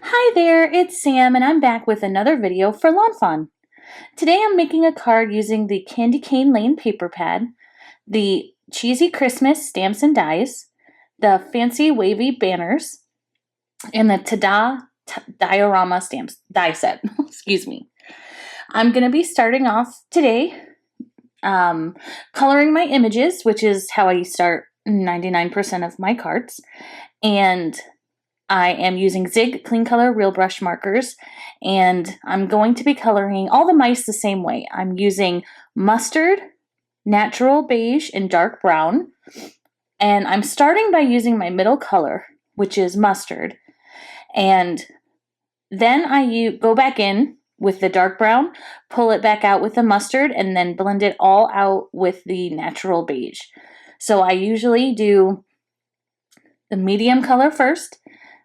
Hi there, it's Sam and I'm back with another video for lawnfawn. Today I'm making a card using the Candy Cane Lane paper pad, the Cheesy Christmas stamps and dies, the fancy wavy banners, and the Diorama stamps die set. Excuse me. I'm going to be starting off today coloring my images, which is how I start 99% of my cards, and I am using Zig Clean Color Real Brush markers, and I'm going to be coloring all the mice the same way. I'm using mustard, natural beige, and dark brown, and I'm starting by using my middle color, which is mustard, and then I go back in with the dark brown, pull it back out with the mustard, and then blend it all out with the natural beige. So I usually do the medium color first,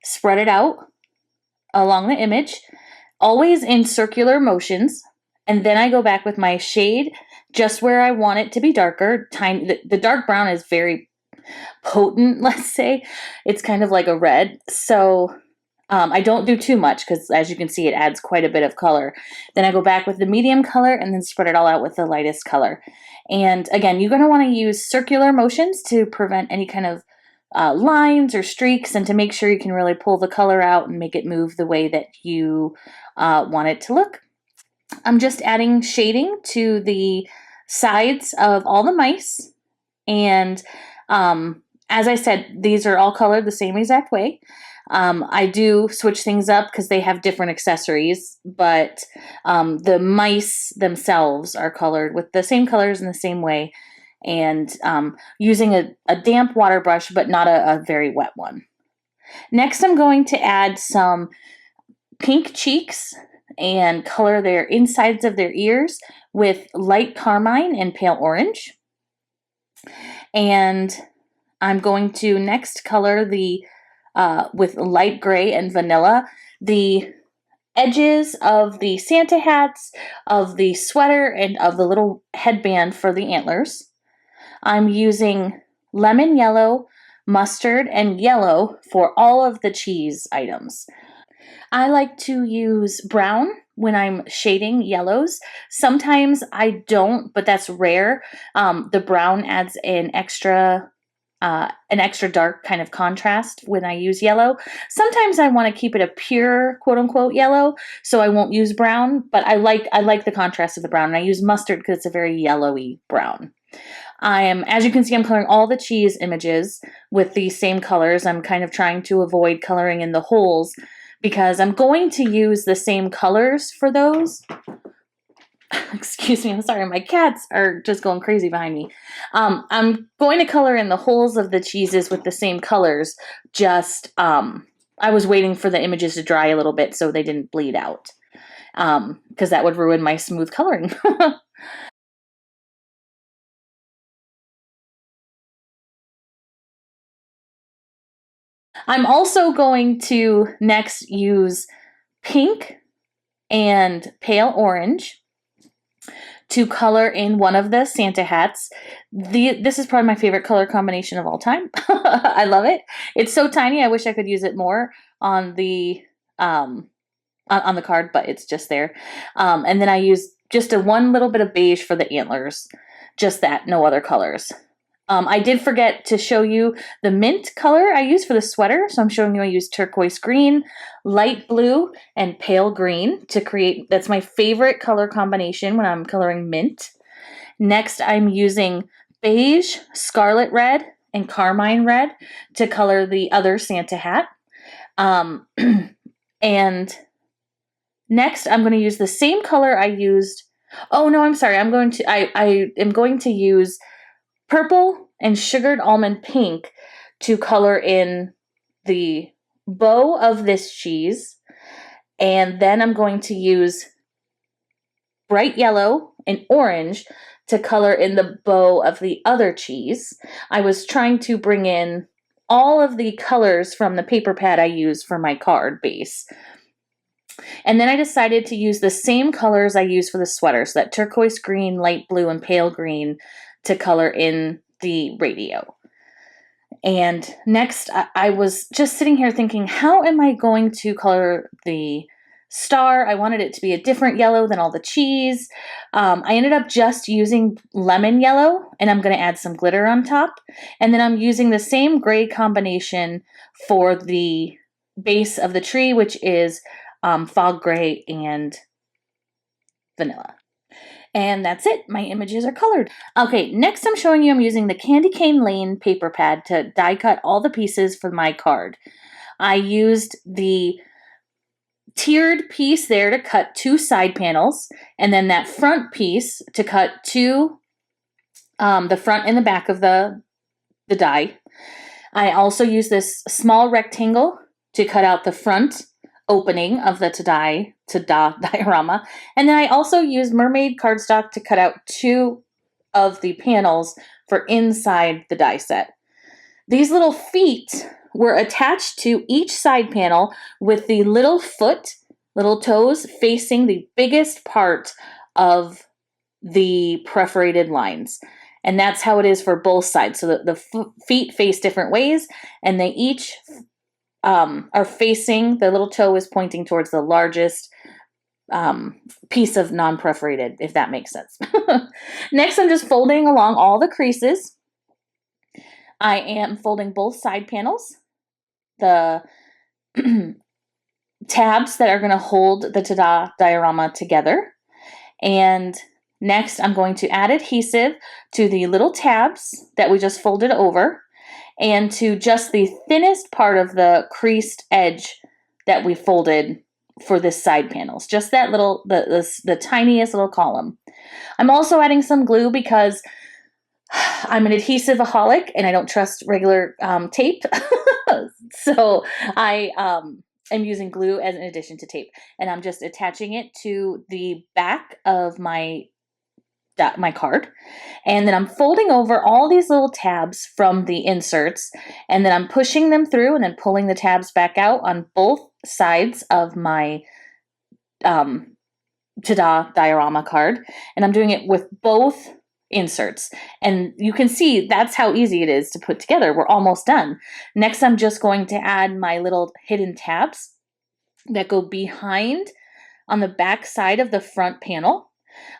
spread it out along the image, always in circular motions, and then I go back with my shade just where I want it to be darker. The dark brown is very potent, let's say. It's kind of like a red, so I don't do too much because, as you can see, it adds quite a bit of color. Then I go back with the medium color and then spread it all out with the lightest color. And again, you're going to want to use circular motions to prevent any kind of lines or streaks, and to make sure you can really pull the color out and make it move the way that you want it to look. I'm just adding shading to the sides of all the mice, and as I said, these are all colored the same exact way. I do switch things up because they have different accessories, but the mice themselves are colored with the same colors in the same way, and using a damp water brush, but not a very wet one. Next, I'm going to add some pink cheeks and color their insides of their ears with light carmine and pale orange. And I'm going to next color with light gray and vanilla, the edges of the Santa hats, of the sweater, and of the little headband for the antlers. I'm using lemon yellow, mustard, and yellow for all of the cheese items. I like to use brown when I'm shading yellows. Sometimes I don't, but that's rare. The brown adds an extra dark kind of contrast when I use yellow. Sometimes I want to keep it a pure quote unquote yellow, so I won't use brown, but I like the contrast of the brown, and I use mustard because it's a very yellowy brown. As you can see, I'm coloring all the cheese images with the same colors. I'm kind of trying to avoid coloring in the holes because I'm going to use the same colors for those. Excuse me, I'm sorry, my cats are just going crazy behind me. I'm going to color in the holes of the cheeses with the same colors, just I was waiting for the images to dry a little bit so they didn't bleed out, because that would ruin my smooth coloring. I'm also going to next use pink and pale orange to color in one of the Santa hats. This is probably my favorite color combination of all time. I love it. It's so tiny. I wish I could use it more on the card, but it's just there. And then I use just one little bit of beige for the antlers. Just that, no other colors. I did forget to show you the mint color I use for the sweater. So I'm showing you I use turquoise green, light blue, and pale green to create, that's my favorite color combination when I'm coloring mint. Next, I'm using beige, scarlet red, and carmine red to color the other Santa hat. And next, I'm going to use the same color I used. Oh no, I'm sorry. I am going to use purple and sugared almond pink to color in the bow of this cheese. And then I'm going to use bright yellow and orange to color in the bow of the other cheese. I was trying to bring in all of the colors from the paper pad I use for my card base. And then I decided to use the same colors I use for the sweater, so that turquoise green, light blue, and pale green to color in the radio. And next, I was just sitting here thinking, how am I going to color the star? I wanted it to be a different yellow than all the cheese. I ended up just using lemon yellow, and I'm going to add some glitter on top. And then I'm using the same gray combination for the base of the tree, which is fog gray and vanilla. And that's it. My images are colored. Okay, next I'm showing you I'm using the Candy Cane Lane paper pad to die cut all the pieces for my card. I used the tiered piece there to cut 2 side panels, and then that front piece to cut the front and the back of the die. I also used this small rectangle to cut out the front opening of the diorama. And then I also used mermaid cardstock to cut out 2 of the panels for inside the die set. These little feet were attached to each side panel with the little toes facing the biggest part of the perforated lines. And that's how it is for both sides. So the feet face different ways, and they each are facing, the little toe is pointing towards the largest piece of non-perforated, if that makes sense. Next, I'm just folding along all the creases. I am folding both side panels, the tabs that are going to hold the diorama together. And next, I'm going to add adhesive to the little tabs that we just folded over, and to just the thinnest part of the creased edge that we folded for this side panels. Just that little, the tiniest little column. I'm also adding some glue because I'm an adhesive-aholic and I don't trust regular tape. So I am using glue as an addition to tape. And I'm just attaching it to the back of my card, and then I'm folding over all these little tabs from the inserts, and then I'm pushing them through and then pulling the tabs back out on both sides of my diorama card, and I'm doing it with both inserts, and you can see that's how easy it is to put together. We're almost done. Next, I'm just going to add my little hidden tabs that go behind on the back side of the front panel.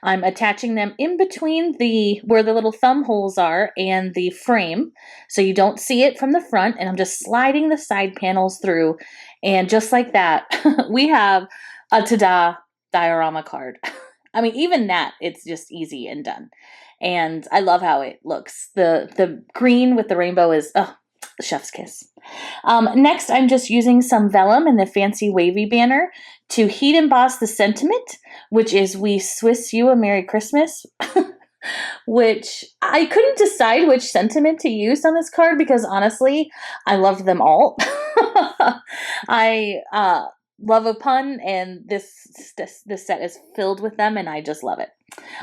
I'm attaching them in between where the little thumb holes are and the frame, so you don't see it from the front, and I'm just sliding the side panels through, and just like that, we have a diorama card. I mean, even that, it's just easy and done, and I love how it looks. The green with the rainbow is, chef's kiss. Next, I'm just using some vellum in the fancy wavy banner to heat emboss the sentiment, which is "We Swiss you a Merry Christmas," which I couldn't decide which sentiment to use on this card because honestly, I loved them all. I love a pun, and this set is filled with them, and I just love it.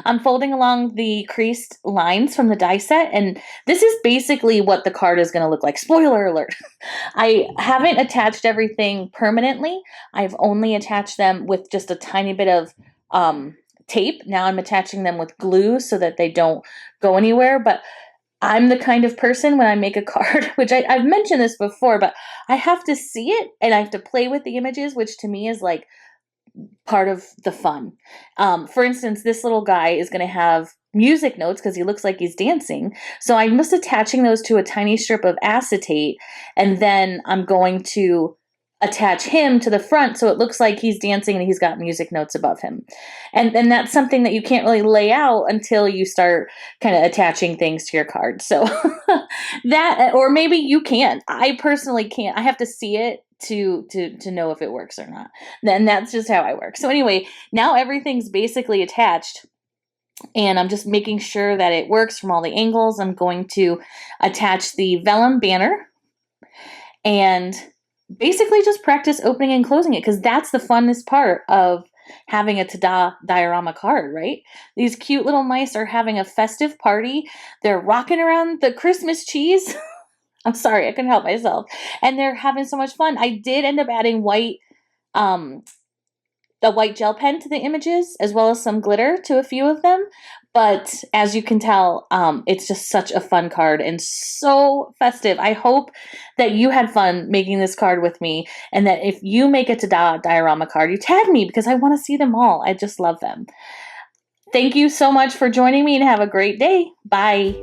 I'm folding along the creased lines from the die set, and this is basically what the card is going to look like. Spoiler alert. I haven't attached everything permanently. I've only attached them with just a tiny bit of tape. Now I'm attaching them with glue so that they don't go anywhere, but I'm the kind of person when I make a card, which I've mentioned this before, but I have to see it and I have to play with the images, which to me is like part of the fun. For instance, this little guy is going to have music notes because he looks like he's dancing. So I'm just attaching those to a tiny strip of acetate, and then I'm going to attach him to the front so it looks like he's dancing and he's got music notes above him. And that's something that you can't really lay out until you start kind of attaching things to your card. So that, or maybe you can. I personally can't. I have to see it to know if it works or not. Then that's just how I work. So anyway, now everything's basically attached, and I'm just making sure that it works from all the angles. I'm going to attach the vellum banner and basically just practice opening and closing it, because that's the funnest part of having a diorama card, right? These cute little mice are having a festive party. They're rocking around the Christmas cheese. I'm sorry, I couldn't help myself. And they're having so much fun. I did end up adding the white gel pen to the images, as well as some glitter to a few of them. But as you can tell, it's just such a fun card and so festive. I hope that you had fun making this card with me, and that if you make it to Diorama card, you tag me because I want to see them all. I just love them. Thank you so much for joining me, and have a great day. Bye.